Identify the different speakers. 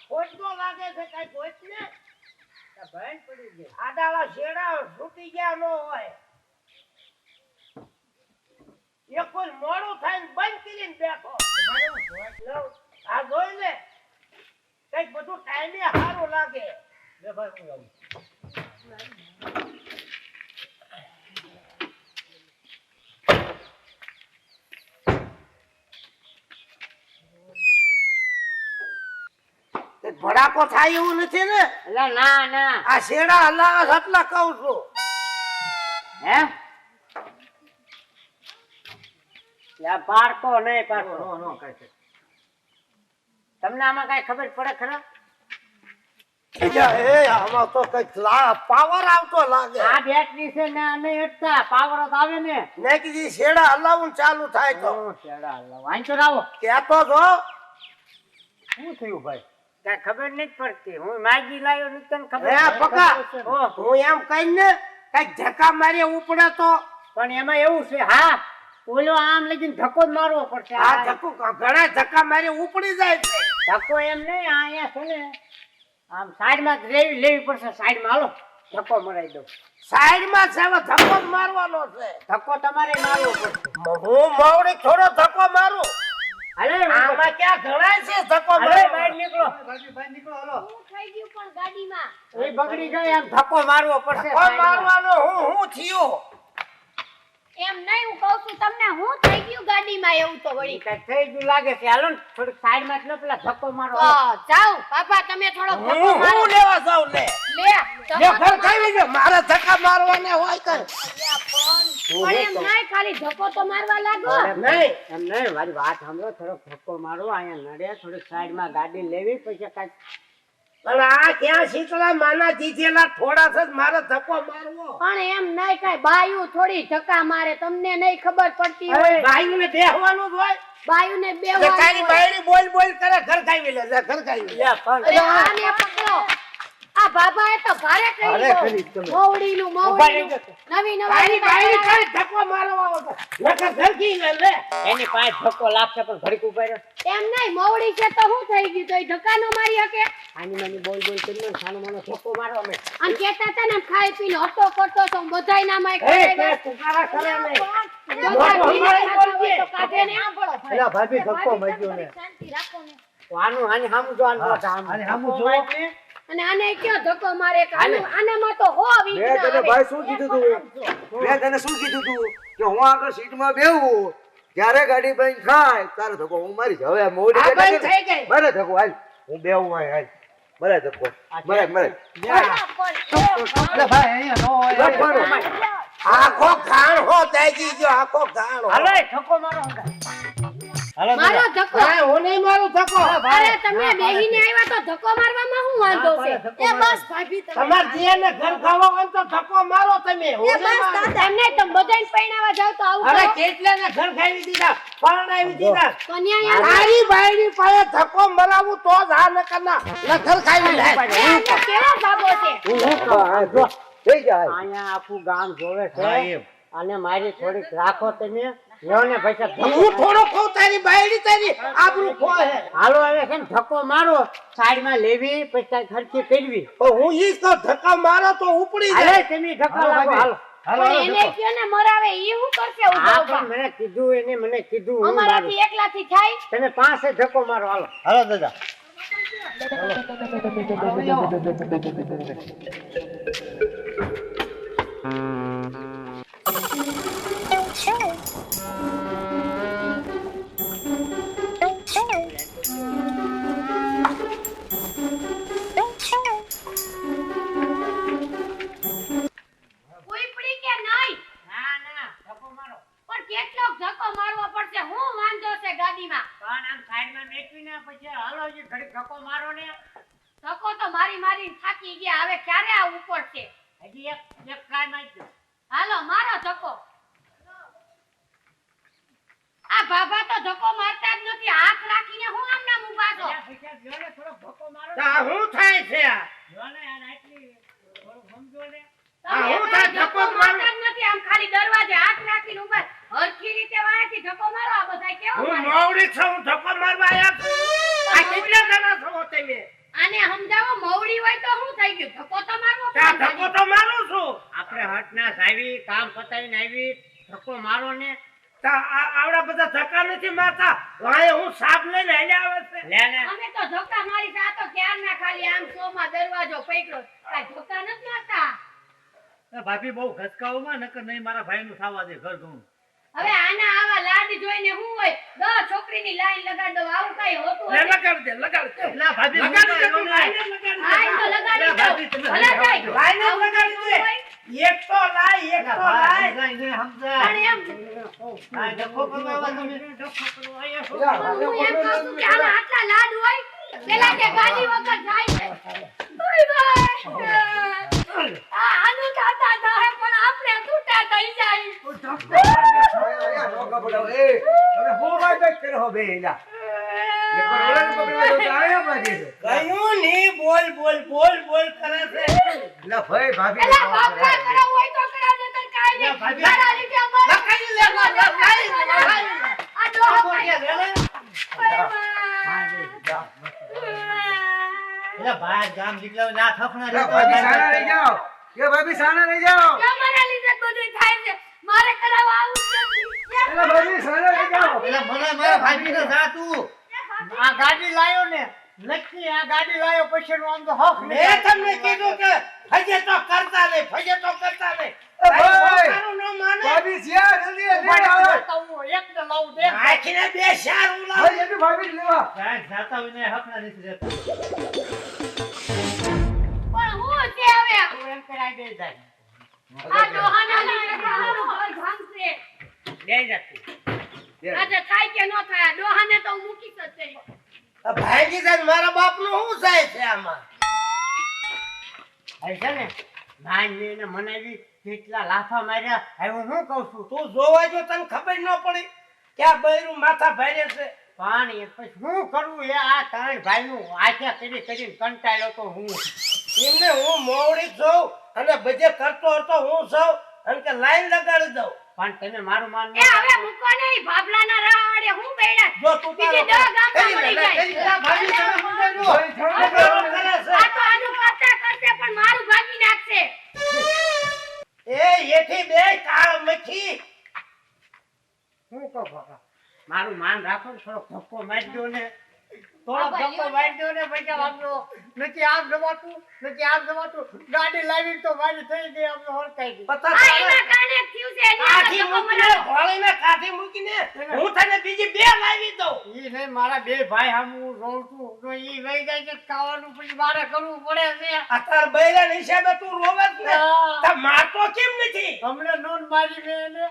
Speaker 1: ખોટનો લાગે છે કઈ ખોટ ને
Speaker 2: ભાઈ પડી ગઈ
Speaker 1: આડાળા શેડા છૂટી ગયા ન હોય એ કોઈ મોડું થાય ને બંધ કરીને બેઠો આ જોઈ લે કઈક બધું ટાઈમે સારું લાગે
Speaker 2: લે ભાઈ હું આવું
Speaker 1: ભડાકો થાય એવું નથી ને
Speaker 2: એટલે ના ના
Speaker 1: આ શેડા હલાવે એટલા કહું છું
Speaker 2: હે યા પાડતો નહીં પાડતો નો નો કઈ છે તમને આમાં કઈ ખબર પડે ખરા
Speaker 1: એ આમાં તો કઈક પાવર આવતો લાગે
Speaker 2: આ બેટરી છે ને નહીં હટતા પાવર જ આવે ને
Speaker 1: ને કીધી શેડા હલાવું ચાલુ થાય તો
Speaker 2: શેડા હલાવ વાંચો રાવો
Speaker 1: કેતો છો
Speaker 2: શું થયું ભાઈ કઈ ખબર નથી પડતી હું માગી લાવ્યો નથી તને ખબર
Speaker 1: એ પકા હું એમ કઈ ને કઈક ધક્કા મારી ઉપડે તો
Speaker 2: પણ એમાં એવું છે હા ઓલો આમ લઈને ધક્કો જ મારવો પડશે
Speaker 1: આ ધક્કો ઘણા ધક્કા મારી ઉપડી જાય છે
Speaker 2: ધક્કો એમ નહીં અહીંયા છે ને આમ સાઈડમાં લેવી પડશે સાઈડમાં હાલો ધક્કો મરાઈ દઉં
Speaker 1: સાઈડમાં છે હવે ધક્કો જ મારવાનો છે
Speaker 2: ધક્કો તમારે મારવો પડશે
Speaker 1: હું મોવડી થોડો ધક્કો મારું
Speaker 2: હાલે
Speaker 1: આમાં ક્યાં ઘણા છે ધક્કો
Speaker 2: હાલે
Speaker 1: મારવાનો
Speaker 2: બહાર નીકળો
Speaker 3: બહાર નીકળો હાલો
Speaker 4: હું થઈ ગયું પણ ગાડીમાં
Speaker 2: એ બગડી ગઈ આમ ધક્કો મારવો પડશે
Speaker 1: ધક્કો મારવાનો હું થયું
Speaker 4: એમ નહીં હું કહું છું તમને હું થઈ ગયું ગાડીમાં એવું તો વળી
Speaker 2: કઈ થઈ ગયું લાગે છે હાલો ને થોડીક સાઈડમાં જ લો પેલા ધક્કો મારો
Speaker 4: જાવ પાપા તમે થોડો ધક્કો
Speaker 1: હું
Speaker 4: મારો
Speaker 1: લેવા જાઉં લે
Speaker 4: લે
Speaker 1: ઘર ખાઈ ગયો મારે ધક્કા મારવાના હોય કઈ
Speaker 4: પણ એમ નહીં ખાલી ધક્કો તો મારવા લાગો
Speaker 1: નહીં
Speaker 2: એમ નહીં મારી વાત સાંભળો થોડોક ધક્કો મારો અહીંયા નડે થોડીક સાઈડમાં ગાડી લેવી પછી કાંઈક
Speaker 1: પણ આ ક્યાં શીતળા માના દીધેલા થોડા છે મારે ધક્કો મારવો
Speaker 4: પણ એમ નહીં કઈ બાયું થોડી ધક્કા મારે તમને નહીં ખબર પડતી હોય
Speaker 1: ભાઈને બેહવાનું જ હોય
Speaker 4: બાયુને
Speaker 1: કે
Speaker 4: બેવાનું
Speaker 1: તારી
Speaker 4: હોય.
Speaker 1: બાયડી બોલ બોલ કરે ઘર ખાઈ લે ઘર ખાઈ લે
Speaker 4: અરે આને પકડો આ બાબાએ તો ભારે કરી દીધો મોવડીનું મોવડીનું નવી
Speaker 1: તારી બાયડી
Speaker 4: નવી
Speaker 1: કરે ધક્કો મારવા આવો તો નકર ઘર ખી લે
Speaker 2: એની પાસે ધક્કો લાગશે પણ ઘડીક ઉભા રહ્યો
Speaker 4: એમ નહીં મોવડી છે તો શું થઈ ગયું તો એ ધક્કા નો મારી શકે
Speaker 2: આની માની બોલ બોલ કરીને સાનો માનો ધક્કો મારો અમે
Speaker 4: અને કેતા હતા ને ખાઈ પીને હટો કરતો તો બધાય ના માય
Speaker 1: એ
Speaker 4: કરે
Speaker 1: તે તુકારા કરે નહીં
Speaker 4: બધા પીને ખાતા હોય તો કાઢે ને આંભળો ભાઈ.
Speaker 3: એલા ભાભી ધક્કો માર્યો ને
Speaker 4: શાંતિ રાખો ને
Speaker 2: આનું આની સામું જો આનું
Speaker 3: આની સામું જો.
Speaker 4: અને આને ક્યાં ધક્કો મારે કે આનામાં તો હો
Speaker 3: મેં
Speaker 4: વિઘ્ન
Speaker 3: તને
Speaker 4: આવે.
Speaker 3: ભાઈ શું કીધું તું મેં તને શું કીધું તું કે હું આગળ સીટમાં બેહું જ્યારે ગાડી બંધ થાય તારે ધક્કો હું મારીશ હવે મોડી
Speaker 1: આ બંધ
Speaker 3: ગાડી
Speaker 1: થઈ ગઈ
Speaker 3: મારે ધક્કો હાલ હું બેહું હાલ હાલ મારે ધક્કો મારે મારે ભાઈ અહીંયા
Speaker 1: આખો ઘાણ હો દાજી ગયો આખો ઘાણ હો
Speaker 2: હાલે ધક્કો મારો
Speaker 4: મારો ધક્કો
Speaker 1: હા હું નહીં મારું ધક્કો
Speaker 4: અરે તમે બેહીને આવ્યા તો ધક્કો મારવામાં શું વાંધો છે એ બસ ભાભી તમે
Speaker 1: તમાર જીને ઘર ખાવા હોય તો ધક્કો મારો તમે
Speaker 4: એ બસ દાદા એમને તમે બધાને પૈણાવા જાવ તો આવું
Speaker 1: અરે
Speaker 4: કરો
Speaker 1: કેટલાને ઘર ખાવી દીધા પરણાવી દીધા
Speaker 4: કન્યા
Speaker 1: તારી બાયડી પાસે ધક્કો મરાવું તો જ આ ન કરના ન ઘર ખાવી લે
Speaker 4: કેવો બાબો છે
Speaker 3: થઈ જાય
Speaker 2: અહીંયા આખું ગામ જોવે છે અને મારી થોડીક રાખો તમે લ્યો ને પૈસા
Speaker 1: હું થોડો ખો તારી બાયડી તારી આબરૂ ખો હે
Speaker 2: હાલો હવે કેમ ધક્કો મારો સાઈડમાં લેવી પછી ખર્ચી કરવી
Speaker 1: હું ઈ તો ધક્કા મારો તો ઉપડી
Speaker 2: હાલે
Speaker 1: જાય
Speaker 2: તમે ધક્કા લાગો હાલો
Speaker 4: પણ એને કયો ને મરાવે ઈ શું કરશે
Speaker 2: હા
Speaker 4: ઉભા
Speaker 2: પણ મને કીધું એને મને કીધું હું મારું.
Speaker 4: અમારાથી એકલાથી થાય
Speaker 2: તમે પાસે ધક્કો મારો હાલો
Speaker 3: હાલો દાદા
Speaker 4: કોઈ પડી કે નહીં
Speaker 2: ના ના ધક્કો મારો
Speaker 4: પણ કેટલો ધક્કો મારવો પડશે હું વાંધો છે ગાડીમાં
Speaker 2: પણ આમ સાઈડમાં મેકવીને પછી હાલો જે ઘડી ધક્કો મારો ને
Speaker 4: ધક્કો તો મારી મારીને થાકી ગયા હવે ક્યારે આ ઉપર છે
Speaker 2: હજી એક ટ્રાય મારજો
Speaker 4: હાલો મારો ધક્કો આ બાબા તો ધક્કો મારતા જ નથી હાથ રાખીને હું આમ નામ ઊભા છો
Speaker 2: પૈસા લ્યો ને થોડો ધક્કો મારો
Speaker 1: આ હું થાય છે આ
Speaker 2: લ્યો ને યાર આટલી થોડું સમજો ને
Speaker 1: આ હું
Speaker 4: તમે
Speaker 1: થાય
Speaker 4: ધક્કો
Speaker 1: ધક્કો
Speaker 4: મારતા જ નથી આમ ખાલી દરવાજે હાથ રાખીને ઊભા હરખી રીતે વાંચી ધક્કો મારો આ બધાય કેવો
Speaker 1: હું
Speaker 4: મારે
Speaker 1: મોવડી છું હું ધક્કો મારવા આયા છું. આ કેટલા જણા છો તમે
Speaker 4: થઈ ગયું ધક્કો તો મારવો
Speaker 1: ત્યાં
Speaker 4: પડે.
Speaker 1: ધક્કો તો મારું છું.
Speaker 2: આપણે હટનાસ આવી કામ પતાવીને આવી ધક્કો મારો ને
Speaker 1: આવડા બધા ધક્કા નથી મારતા. વાંહે હું સાપ લઈને હાલ્યા આવે છે.
Speaker 2: લે ને
Speaker 4: અમે તો ધક્કા મારી છે, આ તો ક્યારના ખાલી આમ શોમાં દરવાજો પકડ્યો કાંઈ ધક્કા નથી મારતા.
Speaker 5: ભાભી બહુ ઘસકાઓમાં નકર નહીં મારા ભાઈનું થવા દે ઘર ઘઉં.
Speaker 4: હવે આના આવા લાડ જોઈને હું હોય 10 છોકરીની લાઈન લગાડ દઉં આવું કઈ હોતું
Speaker 1: લે,
Speaker 4: હશે?
Speaker 1: લગાડ દે, લગાડ દે.
Speaker 5: એલા ભાભી
Speaker 1: લગાડી દે, તું
Speaker 5: હું
Speaker 1: લાઈને લગાડી દે.
Speaker 4: હા, એ તો લગાડી
Speaker 5: અરે
Speaker 4: દઉં.
Speaker 5: ભાભી, તમે
Speaker 4: ભલે થાય.
Speaker 1: લાઈને
Speaker 4: આવું
Speaker 1: લગાડી
Speaker 4: કઈ
Speaker 1: દે.
Speaker 4: હોય?
Speaker 1: એક તો લાય, એક તો લાય.
Speaker 4: પણ એમ
Speaker 5: આ ડખો કરવા આવ્યા તમે.
Speaker 4: પણ હું એમ કહું છું કે આના આટલા લાડ હોય પેલા કે ગાડી વગર જાય છે. ઓય ભાઈ આનું તાતા થાય પણ આપણે તૂટા થઈ જાય.
Speaker 3: અહીંયા નોકા પડાવો. એ તમે હું વાત કરો હો બે એલા એકવાર ઓલાને પકડવા દો તો આયા બાજી છે.
Speaker 1: કયું ની બોલ બોલ બોલ બોલ કરે છે.
Speaker 3: એલા ભાઈ ભાભી
Speaker 4: એલા બાપરા કરાવ હોય તો કરાવ ને તર કાઈ નહીં.
Speaker 5: ભાભી.
Speaker 4: મારા લીધે અમારે
Speaker 1: લગાડી લે, લગાડી લે.
Speaker 4: આ ડોહો
Speaker 1: બોલીએ, લે, લે.
Speaker 5: એલા ભાઈ ગામ દીકલાઓ ના થફણા
Speaker 3: એલા ભાભી સાના લઈ જાઓ. એ ભાભી સાના લઈ જાઓ.
Speaker 4: તમારા લીધે બધું થાય છે. મારે કરાવવા આવું જ નથી.
Speaker 3: એલા ભાભી સાના લઈ જાઓ.
Speaker 5: એલા મને મારા ભાભીને જા તું.
Speaker 2: આ ગાડી લાયો ને નક્કી આ ગાડી લાયો પછી નું આમ તો હક
Speaker 1: મેં તમને કીધું કે ફજે તો કરતા નહીં, ફજે તો કરતા નહીં.
Speaker 3: ભાઈ.
Speaker 1: તારું ન માને.
Speaker 3: ભાભી જ્યાં જલ્દી જલ્દી આવો.
Speaker 2: એક ને લાવું દે
Speaker 1: નાખીને બે શાર ઉલાવ.
Speaker 3: ભાઈ જલ્દી ભાભી ને લેવા.
Speaker 5: સાહેબ જાતા હોય ને હકના નથી રહેતા.
Speaker 4: પણ હું છે હવે
Speaker 2: તું એમ કરાય દે જાય
Speaker 4: આ ડોહાના લીધે મારું ઘર ભાંગશે.
Speaker 2: દે જા તું
Speaker 4: આજે થાય કે ન થાય આ ડોહાને તો હું મૂકી શકશે.
Speaker 1: આ ભાઈજી સાહેબ મારા બાપનું શું થાય છે આમાં?
Speaker 2: હવે છે ને નાન લઈને મનાવી કેટલા લાફા માર્યા હવે હું શું કહું છું
Speaker 1: તું જોવા જો તને ખબર ન પડી કે આ બૈરું માથા ભારે છે.
Speaker 2: પાણી પછી શું કરવું એ આ ત્રણ ભાઈનું આશા કરી કરીને કંટાળ્યો તો હું
Speaker 1: એમને હું મોવડી જોઉં અને બધે કરતો હતો હું જોઉં અને કે લાઈન લગાડી દઉં.
Speaker 2: પણ તમે મારું માન
Speaker 4: એ હવે મૂકો ને ઈ ભાભલાના રાવાડે હું બેડા
Speaker 1: જો તું
Speaker 4: બીજી
Speaker 1: તારો
Speaker 4: દહ ગામમાં
Speaker 1: કરી લે,
Speaker 4: મળી જાય.
Speaker 1: કરી લે. ભાભી તમે સમજાજો.
Speaker 3: ભાઈ થોડું
Speaker 1: આ કેવો કરે છે?
Speaker 4: આ તો આનું કરતા કરશે પણ મારું ભાગી નાખશે.
Speaker 1: એ એથી બે કાળ મખી.
Speaker 2: શું કહું બાપા મારું માન રાખો ને થોડોક ધક્કો મારી દો ને થોડોક
Speaker 4: બાપા,
Speaker 2: ધક્કો મારી દો ને પૈસા આપજો નથી આમ જવાતું નથી આમ જવાતું ગાડી લાવી તો મારી થઈ ગઈ આમ હળકાઈ ગઈ
Speaker 1: પતા
Speaker 4: આ
Speaker 1: તારે
Speaker 4: એના કારણે જ થયું છે એની
Speaker 1: કાઠી
Speaker 4: આગળ ધક્કો
Speaker 1: મૂકીને
Speaker 4: મરાવો.
Speaker 1: ઘોળીને કાઠી મૂકીને હું તને બીજી બે લાવી દઉં.
Speaker 2: ઈ નહીં મારા બે ભાઈ હામું રોઉં છું તો ઈ વહી જાય છે ખાવાનું પછી મારે કરવું પડે છે
Speaker 1: આ તાર બૈરા હિસાબે તું રોવે જ ને.
Speaker 2: હા.
Speaker 1: તાર મારતો કેમ નથી?
Speaker 2: તમને નોન મારી મેં એને